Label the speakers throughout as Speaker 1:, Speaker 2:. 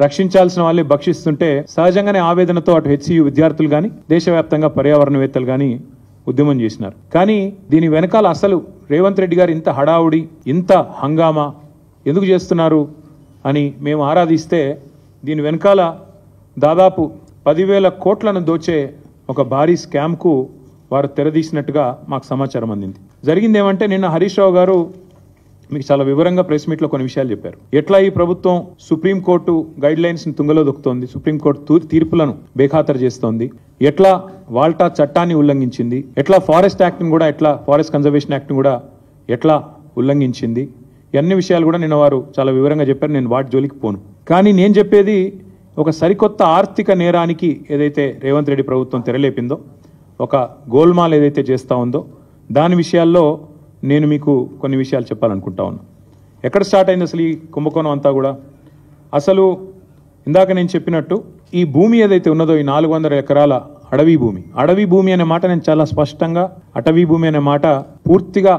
Speaker 1: రక్షించాల్సిన వాళ్ళని భక్షిస్తుంటే సహజంగానే ఆవేదనతో అటు హెచ్సియు విద్యార్థులు గాని దేశవ్యాప్తంగా పర్యావరణవేత్తలు గాని ఉద్యమం చేసినారు. కానీ దీని వెనకాల అసలు రేవంత్ రెడ్డి గారు ఇంత హడావుడి ఇంత హంగామా ఎందుకు చేస్తున్నారు అని మేము ఆరాధిస్తే దీని వెనకాల దాదాపు 10,000 కోట్లను దోచే ఒక భారీ స్కామ్కు వారు తెరదీసినట్టుగా మాకు సమాచారం అందింది. జరిగింది ఏమంటే నిన్న హరీష్ రావు గారు మీకు చాలా వివరంగా ప్రెస్ మీట్లో కొన్ని విషయాలు చెప్పారు. ఎట్లా ఈ ప్రభుత్వం సుప్రీంకోర్టు గైడ్ లైన్స్ ని తుంగలో దొక్కుతోంది, సుప్రీంకోర్టు తీర్పులను బేఖాతరు చేస్తోంది, ఎట్లా వాల్టా చట్టాన్ని ఉల్లంఘించింది, ఎట్లా ఫారెస్ట్ యాక్ట్ ని కూడా ఎట్లా ఫారెస్ట్ కన్జర్వేషన్ యాక్ట్ ని కూడా ఎట్లా ఉల్లంఘించింది, అన్ని విషయాలు కూడా నిన్న వారు చాలా వివరంగా చెప్పారు. నేను వాటి జోలికి పోను. కానీ నేను చెప్పేది ఒక సరికొత్త ఆర్థిక నేరానికి ఏదైతే రేవంత్ రెడ్డి ప్రభుత్వం తెరలేపిందో, ఒక గోల్మాల్ ఏదైతే చేస్తూ ఉందో దాని విషయాల్లో నేను మీకు కొన్ని విషయాలు చెప్పాలనుకుంటా ఉన్నా. ఎక్కడ స్టార్ట్ అయింది అసలు ఈ కుంభకోణం అంతా కూడా? అసలు ఇందాక నేను చెప్పినట్టు ఈ భూమి ఏదైతే ఉన్నదో ఈ 400 ఎకరాల అడవి భూమి అనే మాట నేను చాలా స్పష్టంగా అటవీ భూమి అనే మాట పూర్తిగా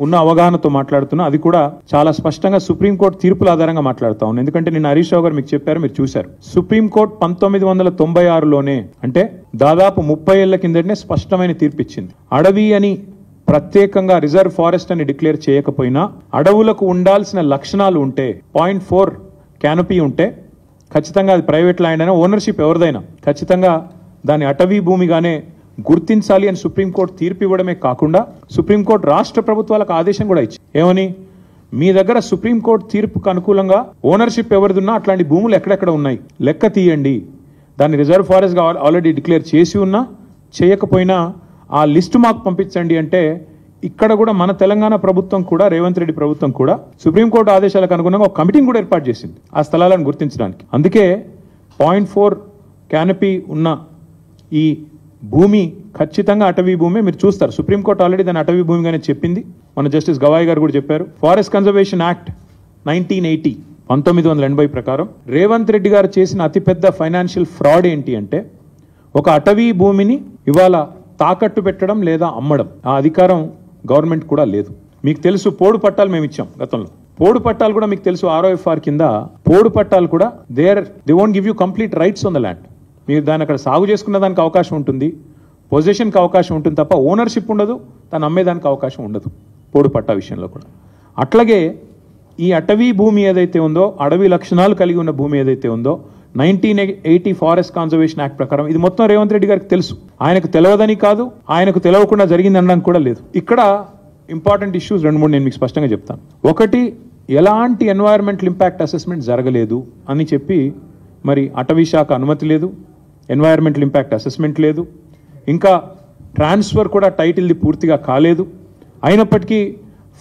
Speaker 1: ఉన్న అవగాహనతో మాట్లాడుతున్నా. అది కూడా చాలా స్పష్టంగా సుప్రీంకోర్టు తీర్పుల ఆధారంగా మాట్లాడుతా ఉన్నాను. ఎందుకంటే నిన్న హరీష్ రావు గారు మీకు చెప్పారు, మీరు చూశారు. సుప్రీంకోర్టు 1996లోనే అంటే దాదాపు 30 ఏళ్ల కిందటనే స్పష్టమైన తీర్పు ఇచ్చింది. అడవి అని ప్రత్యేకంగా రిజర్వ్ ఫారెస్ట్ అని డిక్లేర్ చేయకపోయినా అడవులకు ఉండాల్సిన లక్షణాలు ఉంటే 0.4 క్యానపీ ఉంటే ఖచ్చితంగా అది ప్రైవేట్ ల్యాండ్ అయినా ఓనర్షిప్ ఎవరిదైనా ఖచ్చితంగా దాన్ని అటవీ భూమిగానే గుర్తించాలి అని సుప్రీంకోర్టు తీర్పు ఇవ్వడమే కాకుండా సుప్రీంకోర్టు రాష్ట్ర ప్రభుత్వాలకు ఆదేశం కూడా ఇచ్చింది. ఏమని? మీ దగ్గర సుప్రీంకోర్టు తీర్పుకు అనుకూలంగా ఓనర్షిప్ ఎవరిదున్నా అట్లాంటి భూములు ఎక్కడెక్కడ ఉన్నాయి లెక్క తీయండి. దాన్ని రిజర్వ్ ఫారెస్ట్ గా ఆల్రెడీ డిక్లేర్ చేసి ఉన్నా చేయకపోయినా ఆ లిస్టు మాకు పంపించండి అంటే ఇక్కడ కూడా మన తెలంగాణ ప్రభుత్వం కూడా రేవంత్ రెడ్డి ప్రభుత్వం కూడా సుప్రీంకోర్టు ఆదేశాలకు అనుగుణంగా ఒక కమిటీని కూడా ఏర్పాటు చేసింది ఆ స్థలాలను గుర్తించడానికి. అందుకే 0.4 క్యానపీ ఉన్న ఈ భూమి ఖచ్చితంగా అటవీ భూమి. మీరు చూస్తారు సుప్రీంకోర్టు ఆల్రెడీ దాన్ని అటవీ భూమిగానే చెప్పింది. మన జస్టిస్ గవాయ్ గారు కూడా చెప్పారు. ఫారెస్ట్ కన్జర్వేషన్ యాక్ట్ 1980 ప్రకారం రేవంత్ రెడ్డి గారు చేసిన అతిపెద్ద ఫైనాన్షియల్ ఫ్రాడ్ ఏంటి అంటే ఒక అటవీ భూమిని ఇవాళ తాకట్టు పెట్టడం లేదా అమ్మడం ఆ అధికారం గవర్నమెంట్ కూడా లేదు. మీకు తెలుసు పోడు పట్టాలు మేము ఇచ్చాం గతంలో. పోడు పట్టాలు కూడా మీకు తెలుసు ROFR కింద పోడు పట్టాలు కూడా they won't give you complete rights on the land. మీరు దాన్ని అక్కడ సాగు చేసుకునే దానికి అవకాశం ఉంటుంది, పొజిషన్కి అవకాశం ఉంటుంది తప్ప ఓనర్షిప్ ఉండదు, దాన్ని అమ్మేదానికి అవకాశం ఉండదు పోడు పట్టా విషయంలో కూడా. అట్లాగే ఈ అటవీ భూమి ఏదైతే ఉందో అడవి లక్షణాలు కలిగి ఉన్న భూమి ఏదైతే ఉందో 1980 ఫారెస్ట్ కన్జర్వేషన్ యాక్ట్ ప్రకారం ఇది మొత్తం రేవంత్ రెడ్డి గారికి తెలుసు. ఆయనకు తెలియదని కాదు, ఆయనకు తెలియకుండా జరిగింది అనడానికి కూడా లేదు. ఇక్కడ ఇంపార్టెంట్ ఇష్యూస్ 2-3 నేను మీకు స్పష్టంగా చెప్తాను. ఒకటి, ఎలాంటి ఎన్వైరన్మెంటల్ ఇంపాక్ట్ అసెస్మెంట్ జరగలేదు అని చెప్పి మరి అటవీ శాఖ అనుమతి లేదు, ఎన్వైరన్మెంటల్ ఇంపాక్ట్ అసెస్మెంట్ లేదు, ఇంకా ట్రాన్స్ఫర్ కూడా టైటిల్ది పూర్తిగా కాలేదు. అయినప్పటికీ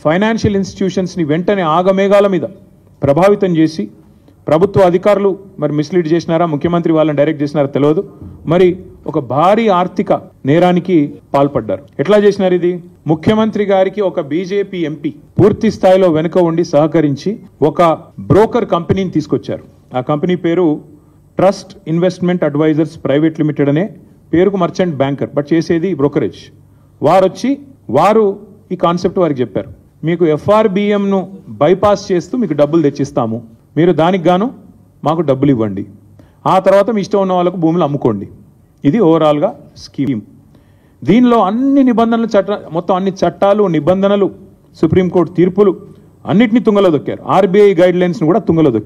Speaker 1: ఫైనాన్షియల్ ఇన్స్టిట్యూషన్స్ని వెంటనే ఆగమేఘాల మీద ప్రభావితం చేసి ప్రభుత్వ అధికారులు మరి మిస్లీడ్ చేసినారా, ముఖ్యమంత్రి వాళ్ళని డైరెక్ట్ చేసినారా తెలియదు, మరి ఒక భారీ ఆర్థిక నేరానికి పాల్పడ్డారు. ఎట్లా చేసినారు ఇది? ముఖ్యమంత్రి గారికి ఒక బీజేపీ ఎంపీ పూర్తి స్థాయిలో వెనుక ఉండి సహకరించి ఒక బ్రోకర్ కంపెనీని తీసుకొచ్చారు. ఆ కంపెనీ పేరు trust investment advisers private limited అనే పేరుకు మర్చెంట్ బ్యాంకర్, బట్ చేసేది బ్రోకరేజ్. వారు ఈ కాన్సెప్ట్ వారికి చెప్పారు. మీకు FRBMను బైపాస్ చేస్తూ మీకు డబ్బులు తెచ్చిస్తాము, మీరు దానికి గాను మాకు డబ్బులు ఇవ్వండి, ఆ తర్వాత మీ ఇష్టం ఉన్న వాళ్ళకు భూములు అమ్ముకోండి. ఇది ఓవరాల్గా స్కీమ్. దీనిలో అన్ని నిబంధనలు మొత్తం అన్ని చట్టాలు నిబంధనలు సుప్రీంకోర్టు తీర్పులు అన్నిటినీ తుంగలో దొక్కారు. RBI గైడ్ లైన్స్ కూడా తుంగలో దొక్కారు.